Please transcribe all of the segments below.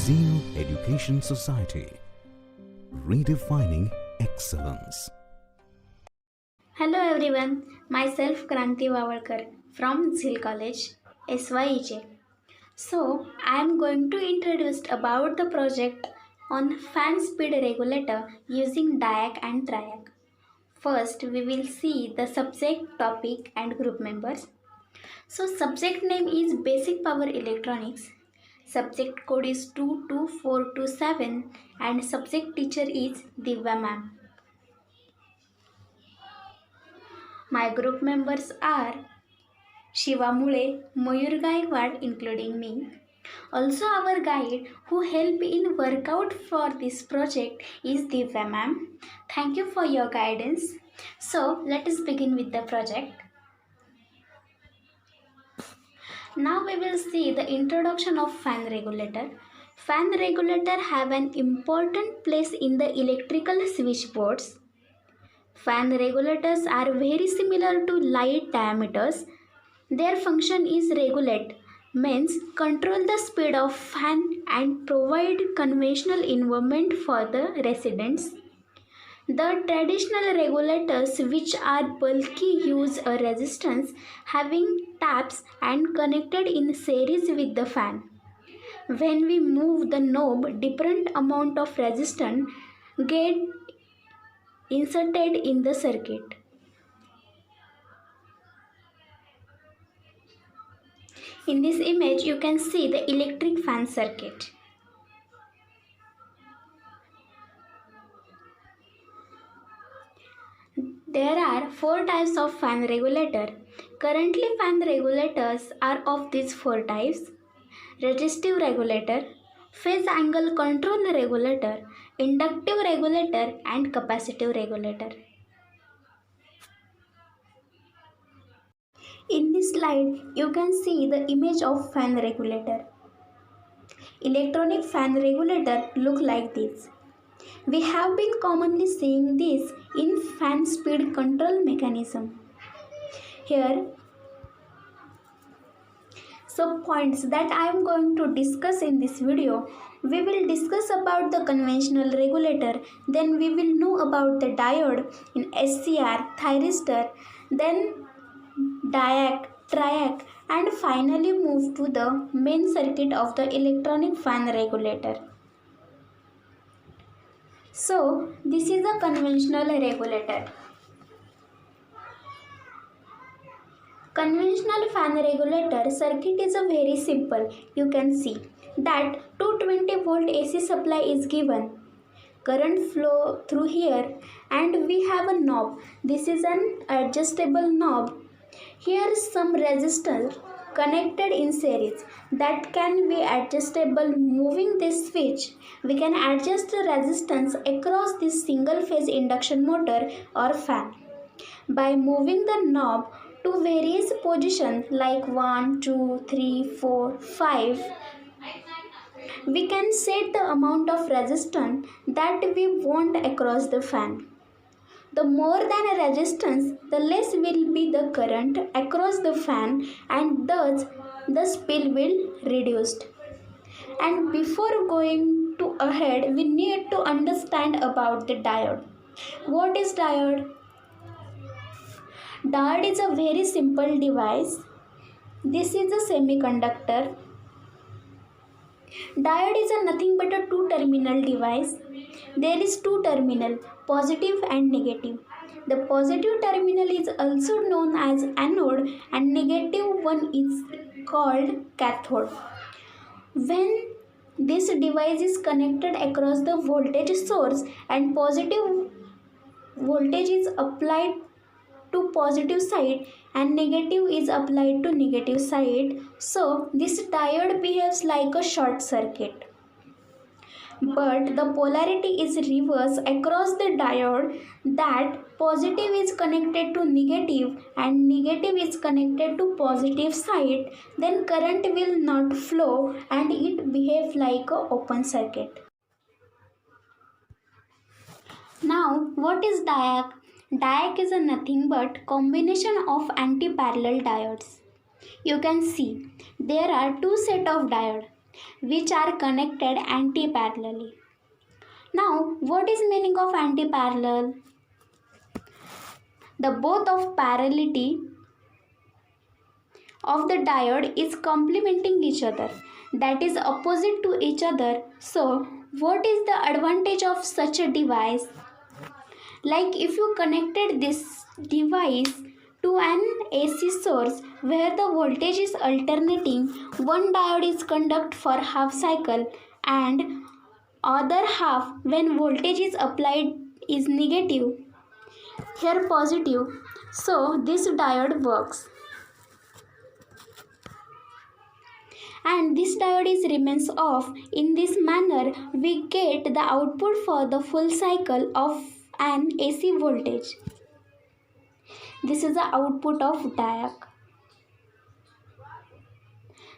Zeal Education Society, redefining excellence. Hello everyone, myself Kranti Vavalkar from Zeal College, SYEJ. So, I am going to introduce about the project on fan speed regulator using DIAC and TRIAC. First, we will see the subject, topic and group members. So, subject name is Basic Power Electronics. Subject code is 22427 and subject teacher is Divya ma'am. My group members are Shiva Mule, Mayur Gaikwad including me. Also our guide who helped in workout for this project is Divya ma'am. Thank you for your guidance. So let us begin with the project. Now we will see the introduction of fan regulator. Fan regulator have an important place in the electrical switchboards. Fan regulators are very similar to light diameters. Their function is regulate, means control the speed of fan and provide conventional environment for the residents. The traditional regulators, which are bulky, use a resistance having taps and connected in series with the fan. When we move the knob, different amount of resistance get inserted in the circuit. In this image, you can see the electric fan circuit. There are 4 types of fan regulator. Currently, fan regulators are of these 4 types: resistive regulator, phase angle control regulator, inductive regulator, and capacitive regulator. In this slide, you can see the image of fan regulator. Electronic fan regulator look like this. We have been commonly seeing this in fan speed control mechanism. Here, some points that I am going to discuss in this video. We will discuss about the conventional regulator, then we will know about the diode in SCR, thyristor, then DIAC, TRIAC, and finally move to the main circuit of the electronic fan regulator. So, this is a conventional regulator. Conventional fan regulator circuit is a very simple. You can see that 220 volt AC supply is given. Current flow through here and we have a knob. This is an adjustable knob. Here is some resistor connected in series that can be adjustable. Moving this switch, we can adjust the resistance across this single phase induction motor or fan. By moving the knob to various positions like 1, 2, 3, 4, 5, we can set the amount of resistance that we want across the fan. The more than a resistance, the less will be the current across the fan and thus the speed will reduced. And before going to ahead, we need to understand about the diode. What is diode? Diode is a very simple device. This is a semiconductor. Diode is a nothing but a two-terminal device. There is two terminal, positive and negative. The positive terminal is also known as anode and negative one is called cathode. When this device is connected across the voltage source and positive voltage is applied to positive side and negative is applied to negative side, so this diode behaves like a short circuit. But the polarity is reverse across the diode, that positive is connected to negative and negative is connected to positive side, then current will not flow and it behaves like an open circuit. Now what is DIAC? DIAC is a nothing but combination of anti-parallel diodes. You can see there are two set of diode. which are connected anti-parallelly. Now, what is meaning of anti-parallel? The both of parallelity of the diode is complementing each other, that is opposite to each other. So, what is the advantage of such a device? Like if you connected this device to an AC source where the voltage is alternating, one diode is conduct for half cycle and other half when voltage is applied is negative, here positive. So this diode works. And this diode is remains off. In this manner, we get the output for the full cycle of an AC voltage. This is the output of diode.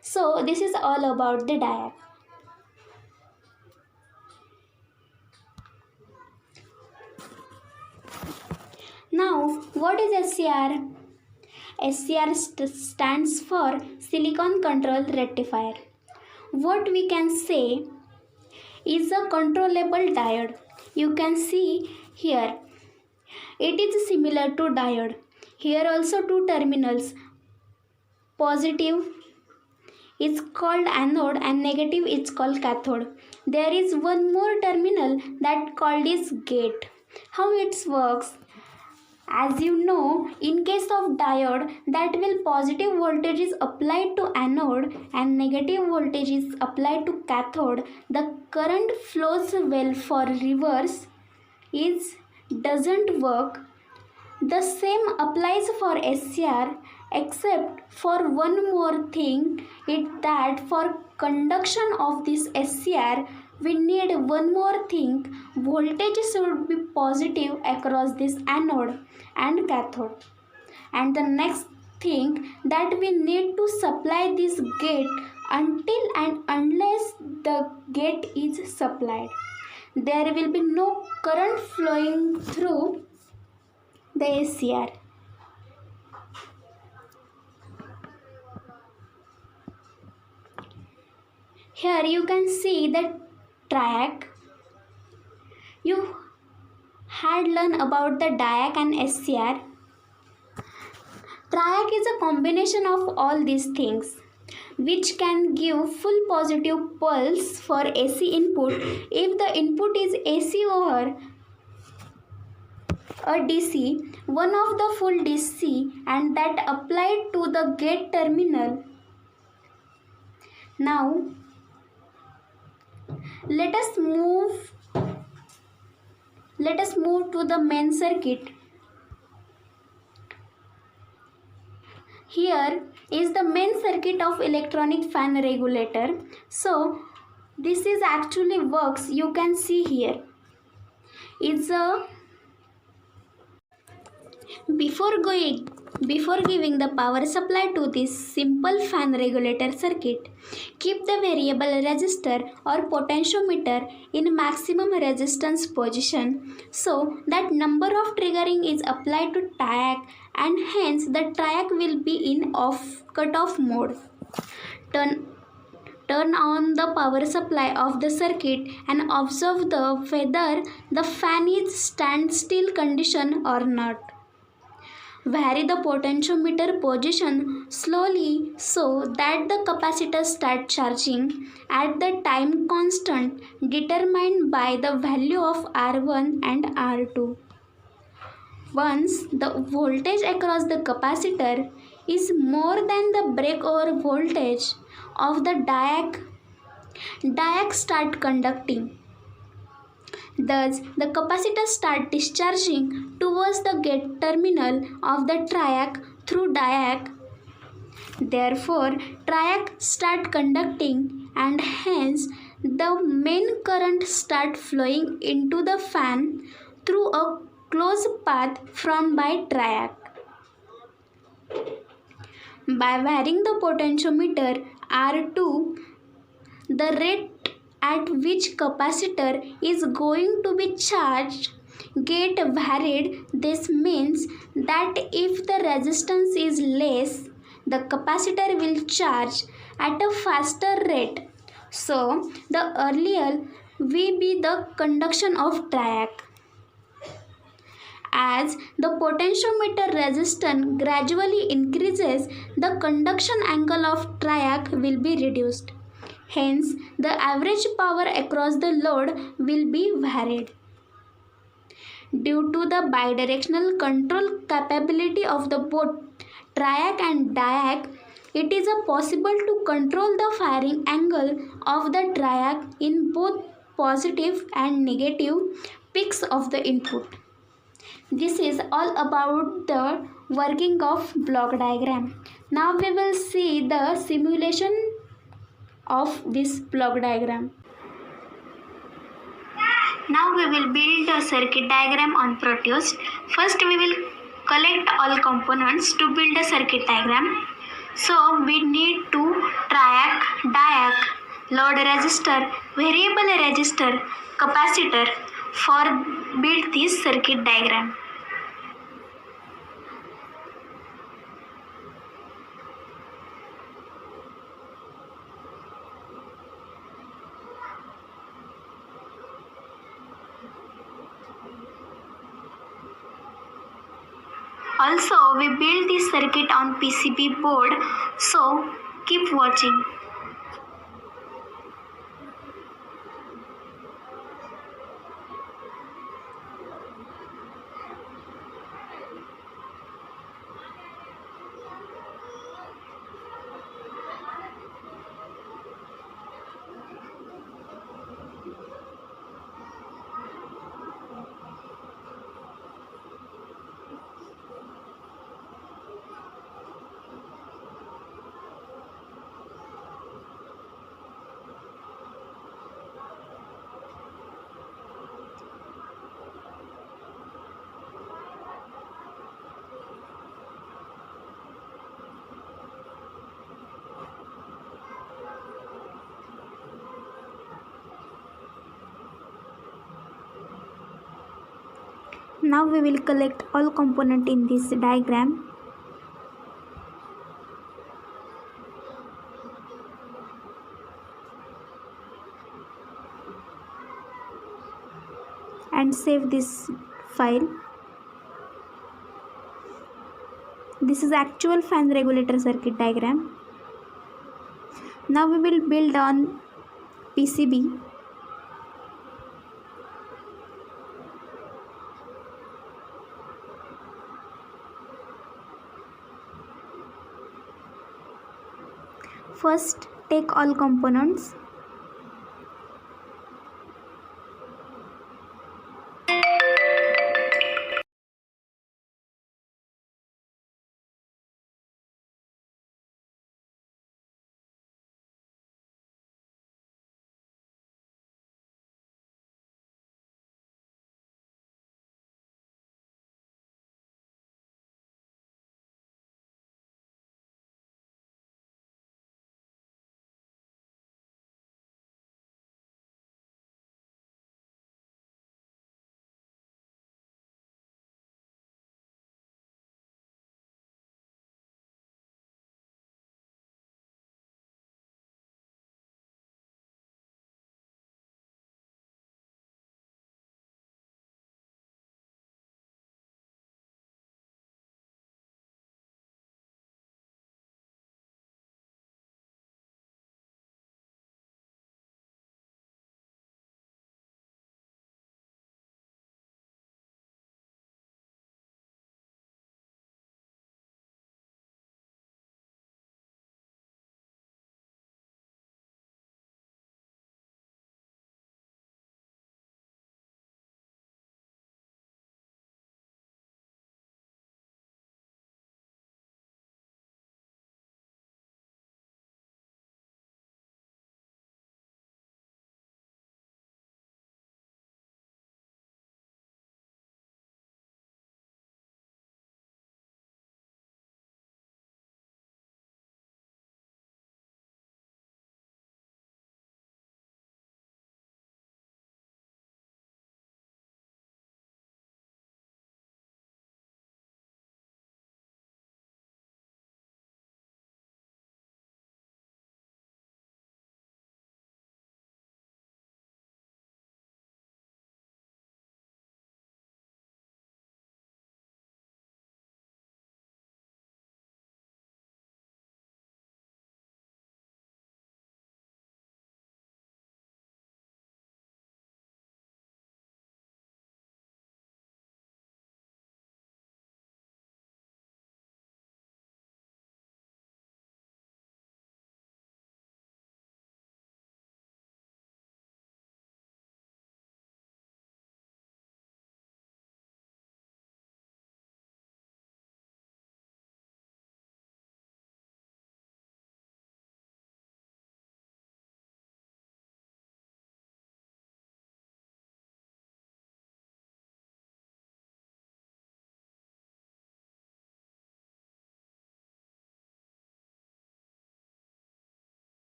So this is all about the diode. Now, what is SCR? SCR stands for Silicon Control Rectifier. What we can say is a controllable diode. You can see here. It is similar to diode. Here also two terminals. Positive is called anode and negative is called cathode. There is one more terminal that called is gate. How it works? As you know, in case of diode, that will positive voltage is applied to anode and negative voltage is applied to cathode. The current flows well. For reverse is doesn't work. The same applies for SCR, except for one more thing, it that for conduction of this SCR we need one more thing. Voltage should be positive across this anode and cathode. And the next thing that we need to supply this gate until and unless the gate is supplied. There will be no current flowing through the SCR. Here you can see the triac. You had learned about the diac and SCR. Triac is a combination of all these things which can give full positive pulse for AC input if the input is AC over a DC, one of the full DC and that applied to the gate terminal. Now let us move to the main circuit. Here is the main circuit of electronic fan regulator. So this is actually works. You can see here. It's a before giving the power supply to this simple fan regulator circuit, keep the variable resistor or potentiometer in maximum resistance position so that number of triggering is applied to triac and hence the triac will be in cutoff mode. Turn on the power supply of the circuit and observe whether the fan is standstill condition or not. Vary the potentiometer position slowly so that the capacitor starts charging at the time constant determined by the value of R1 and R2. Once the voltage across the capacitor is more than the breakover voltage of the diac start conducting. Thus, the capacitor start discharging towards the gate terminal of the triac through diac. Therefore, triac start conducting and hence the main current start flowing into the fan through a closed path formed by triac. By varying the potentiometer R2, the rate at which capacitor is going to be charged get varied. This means that if the resistance is less, the capacitor will charge at a faster rate So the earlier will be the conduction of triac. As the potentiometer resistance gradually increases, the conduction angle of triac will be reduced. Hence, the average power across the load will be varied. Due to the bidirectional control capability of the both triac and diac, it is possible to control the firing angle of the triac in both positive and negative peaks of the input. This is all about the working of block diagram. Now we will see the simulation of this block diagram. Now we will build a circuit diagram on Proteus. First we will collect all components to build a circuit diagram. So we need to triac, diac, load resistor, variable resistor, capacitor for build this circuit diagram. Also, we build this circuit on PCB board, so keep watching. Now we will collect all components in this diagram. And save this file. This is actual fan regulator circuit diagram. Now we will build on PCB. First, take all components.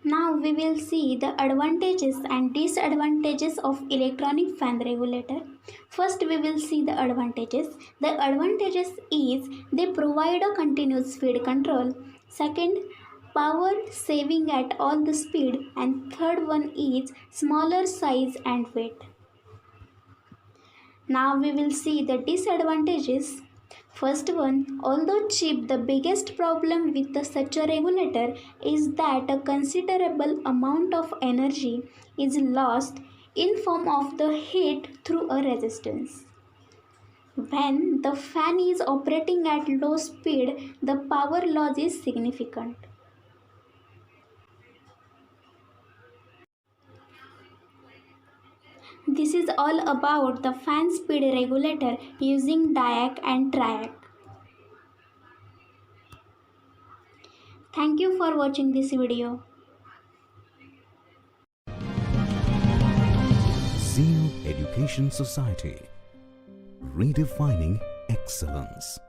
Now we will see the advantages and disadvantages of electronic fan regulator. First we will see the advantages. The advantages is they provide a continuous speed control. Second, power saving at all the speed, and third one is smaller size and weight. Now we will see the disadvantages. First one, although cheap, the biggest problem with such a regulator is that a considerable amount of energy is lost in form of the heat through a resistance. When the fan is operating at low speed, the power loss is significant. This is all about the fan speed regulator using diac and triac. Thank you for watching this video. Zeal Education Society, redefining excellence.